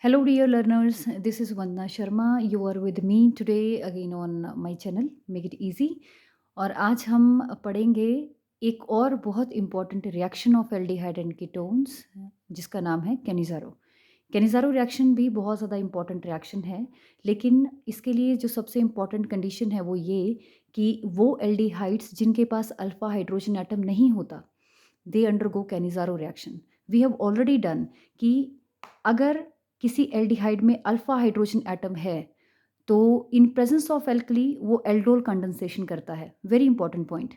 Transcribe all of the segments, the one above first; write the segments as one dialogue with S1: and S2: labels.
S1: Hello, dear learners. This is Vandana Sharma. You are with me today again on my channel. Make it easy. और आज हम पढ़ेंगे एक और बहुत important reaction of aldehyde and ketones जिसका नाम है कैनिज़ारो। कैनिज़ारो रिएक्शन भी बहुत ज़्यादा इम्पॉर्टेंट रिएक्शन है, लेकिन इसके लिए जो सबसे इम्पॉर्टेंट कंडीशन है वो ये कि वो एल्डिहाइड्स जिनके पास अल्फा हाइड्रोजन एटम नहीं होता, they undergo Cannizzaro reaction. We have already done कि अगर किसी एल्डिहाइड में अल्फा हाइड्रोजन एटम है तो इन प्रेजेंस ऑफ एल्कली वो एल्डोल कंडेंसेशन करता है। Very important point.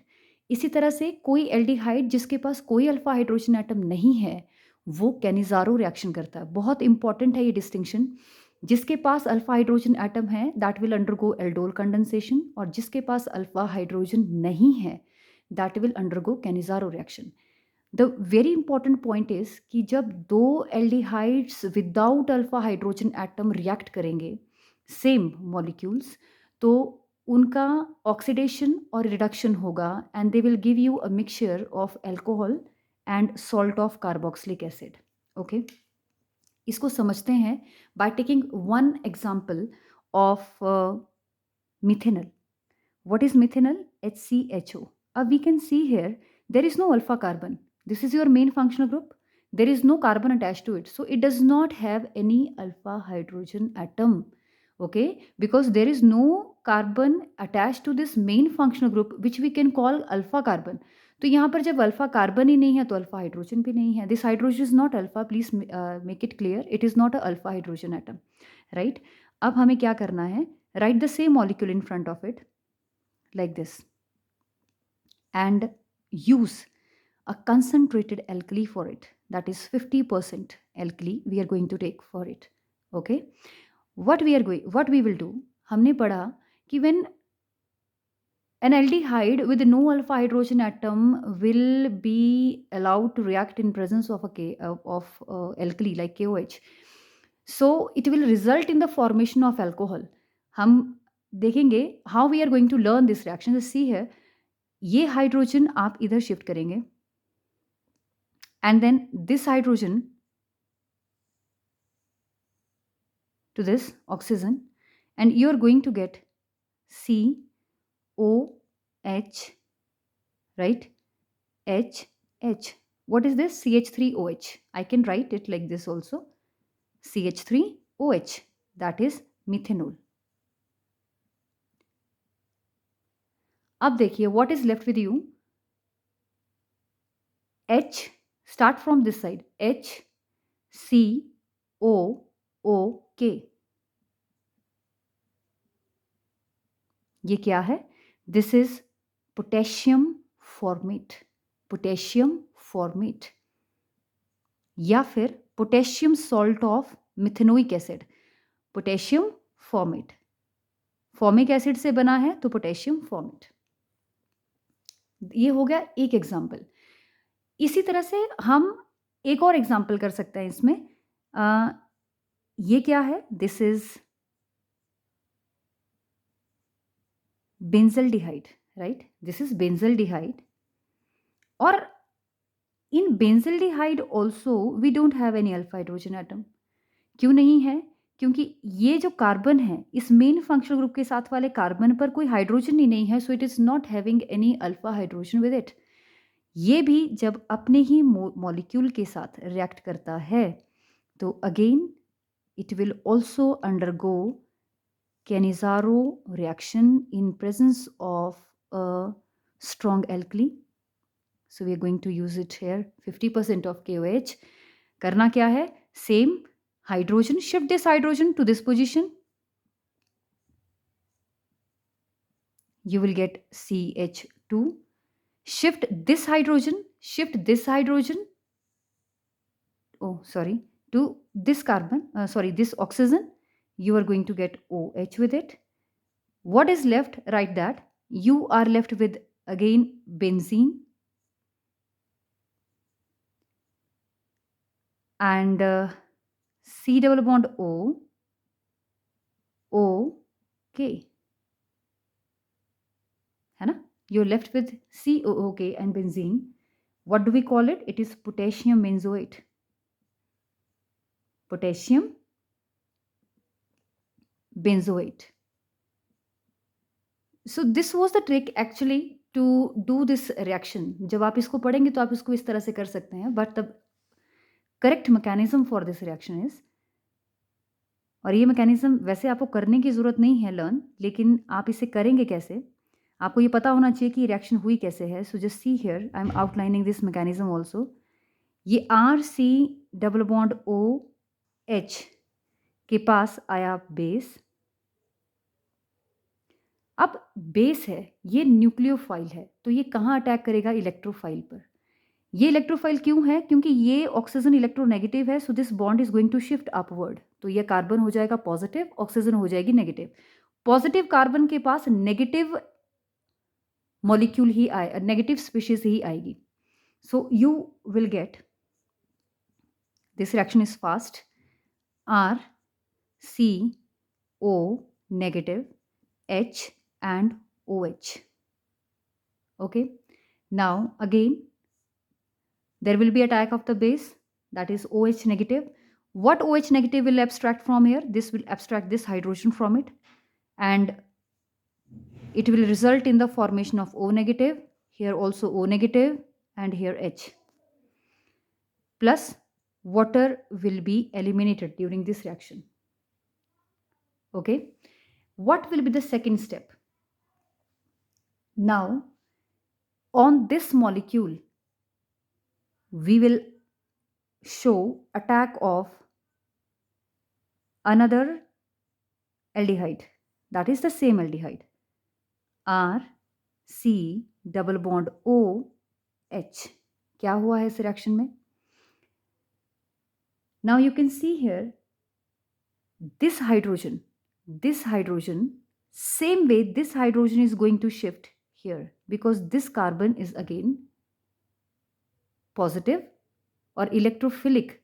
S1: इसी तरह से कोई एल्डिहाइड जिसके पास कोई अल्फा हाइड्रोजन एटम नहीं है वो कैनिज़ारो रिएक्शन करता है। बहुत इंपॉर्टेंट है ये डिस्टिंक्शन। जिसके पास अल्फा हाइड्रोजन एटम है that will undergo aldol condensation, और जिसके पास अल्फा हाइड्रोजन नहीं है that will undergo Cannizzaro reaction. The very important point is कि जब दो aldehydes without alpha hydrogen atom react करेंगे सेम मॉलिक्यूल्स, तो उनका ऑक्सीडेशन और रिडक्शन होगा and they will give you a mixture of alcohol and salt of carboxylic acid. Okay, इसको समझते हैं by taking one example of methanal. What is methanol? HCHO. We can see here there is no alpha carbon. This is your main functional group. There is no carbon attached to it. So it does not have any alpha hydrogen atom. Okay, because there is no carbon attached to this main functional group which we can call alpha carbon. तो यहाँ पर जब alpha carbon ही नहीं है तो alpha hydrogen भी नहीं है. This hydrogen is not alpha. Please make it clear, it is not a alpha hydrogen atom. Right, अब हमें क्या करना है? Right the same molecule in front of it like this and use a concentrated alkali for it, that is 50% alkali we are going to take for it. Okay, what we will do, हमने पढ़ा कि when an aldehyde with no alpha hydrogen atom will be allowed to react in presence of alkali like KOH, so it will result in the formation of alcohol. हम देखेंगे how we are going to learn this reaction. Just see here, ये hydrogen आप इधर shift करेंगे and then this hydrogen to this oxygen, and you are going to get COH, right? H. What is this? CH3OH. I can write it like this also. CH3OH. That is methanol. अब देखिए what is left with you. H. Start from this side. H C O O K. ये क्या है? This is potassium format. Potassium format या फिर potassium salt of methanoic acid. Potassium format formic acid से बना है तो पोटेशियम फॉर्मेट. ये हो गया एक एग्जाम्पल. इसी तरह से हम एक और एग्जाम्पल कर सकते हैं इसमें. ये क्या है? This is benzaldehyde, right? This is benzaldehyde. और in benzaldehyde also we don't have any alpha hydrogen atom. क्यों नहीं है? क्योंकि ये जो कार्बन है इस मेन फंक्शनल ग्रुप के साथ वाले कार्बन पर कोई हाइड्रोजन ही नहीं है, so it is not having any alpha hydrogen with it. ये भी जब अपने ही मॉलिक्यूल के साथ रिएक्ट करता है तो again it will also undergo Cannizzaro reaction in presence of a strong alkali. So we are going to use it here. 50% of KOH. करना क्या है? Same hydrogen. Shift this hydrogen to this position. You will get CH2. Shift this hydrogen. Shift this hydrogen. Oh, sorry. To this carbon. This oxygen. You are going to get OH with it. What is left? Write that. You are left with again benzene and C double bond O O K, है ना? You're left with COOK and benzene. What do we call it? It is potassium benzoate. Potassium benzoate. So this was the trick actually to do this reaction. जब आप इसको पढ़ेंगे तो आप इसको इस तरह से कर सकते हैं, but the correct mechanism for this reaction is, और ये मैकेनिज्म वैसे आपको करने की ज़रूरत नहीं है लर्न, लेकिन आप इसे करेंगे कैसे, आपको ये पता होना चाहिए कि रिएक्शन हुई कैसे है. So just see here I am outlining this mechanism also. ये RC डबल बॉन्ड OH के पास आया बेस. अब बेस है, ये न्यूक्लियोफाइल है, तो ये कहाँ अटैक करेगा? इलेक्ट्रोफाइल पर. ये इलेक्ट्रोफाइल क्यों है? क्योंकि ये ऑक्सीजन इलेक्ट्रोनेगेटिव है, so this bond is going to shift upward. तो ये कार्बन हो जाएगा पॉजिटिव, ऑक्सीजन हो जाएगी नेगेटिव. पॉजिटिव कार्बन के पास नेगेटिव मॉलिक्यूल ही आए, नेगेटिव स्पीशीज ही आएगी. So you will get this reaction is fast. RCO negative H and OH. Okay, now again there will be attack of the base, that is OH negative. What OH negative will abstract from here? This will abstract this hydrogen from it, and it will result in the formation of O negative. Here also O negative, and here H. Plus water will be eliminated during this reaction. Okay, what will be the second step? Now on this molecule we will show attack of another aldehyde, that is the same aldehyde, RC double bond OH. क्या हुआ है इस reaction में? Now you can see here this hydrogen, same way this hydrogen is going to shift here, because this carbon is again positive or electrophilic,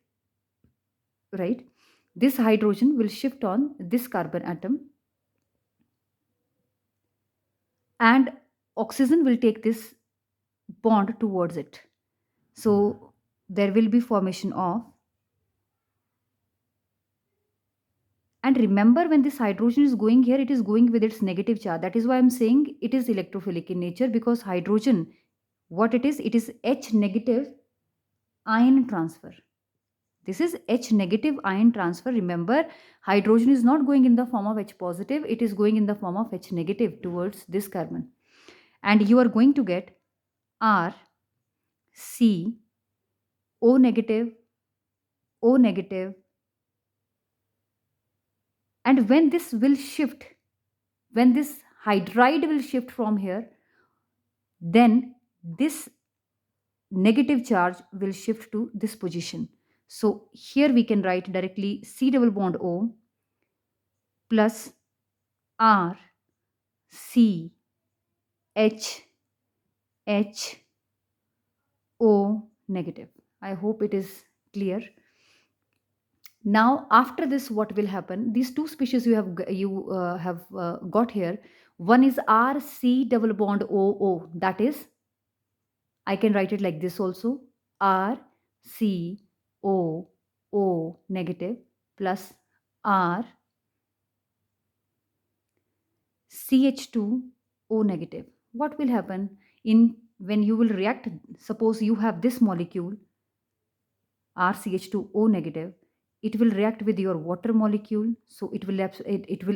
S1: right? This hydrogen will shift on this carbon atom, and oxygen will take this bond towards it. So there will be formation of, and remember when this hydrogen is going here, it is going with its negative charge. That is why I'm saying it is electrophilic in nature, because hydrogen, what it is H negative ion transfer. This is H negative ion transfer. Remember, hydrogen is not going in the form of H positive, it is going in the form of H negative towards this carbon. And you are going to get RC O negative, O negative. And when this will shift, when this hydride will shift from here, then this negative charge will shift to this position. So here we can write directly C double bond O plus R C H H O negative. I hope it is clear. Now after this, what will happen? These two species you have got here. One is RC double bond OO. That is, I can write it like this also, RCO O negative plus R CH2 O negative. What will happen in when you will react? Suppose you have this molecule RCH2 O negative. It will react with your water molecule, so it will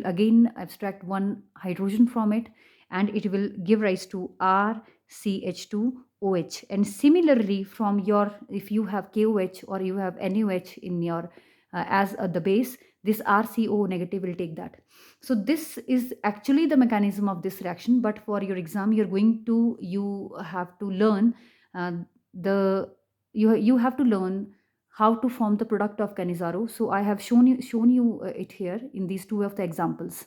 S1: again abstract one hydrogen from it, and it will give rise to RCH2OH. And similarly, from your, if you have KOH or you have NaOH in your as the base, this RCO negative will take that. So this is actually the mechanism of this reaction, but for your exam you have to learn you have to learn how to form the product of Cannizzaro. So I have shown you it here in these two of the examples,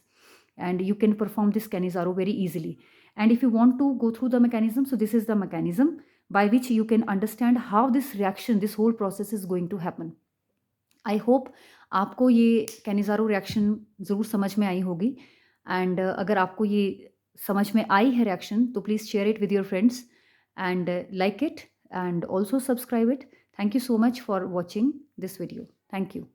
S1: and you can perform this Cannizzaro very easily. And if you want to go through the mechanism, so this is the mechanism by which you can understand how this reaction, this whole process is going to happen. I hope आपको ये Cannizzaro reaction ज़रूर समझ में आई होगी, and अगर आपको ये समझ में आई है reaction, तो please share it with your friends and like it and also subscribe it. Thank you so much for watching this video. Thank you.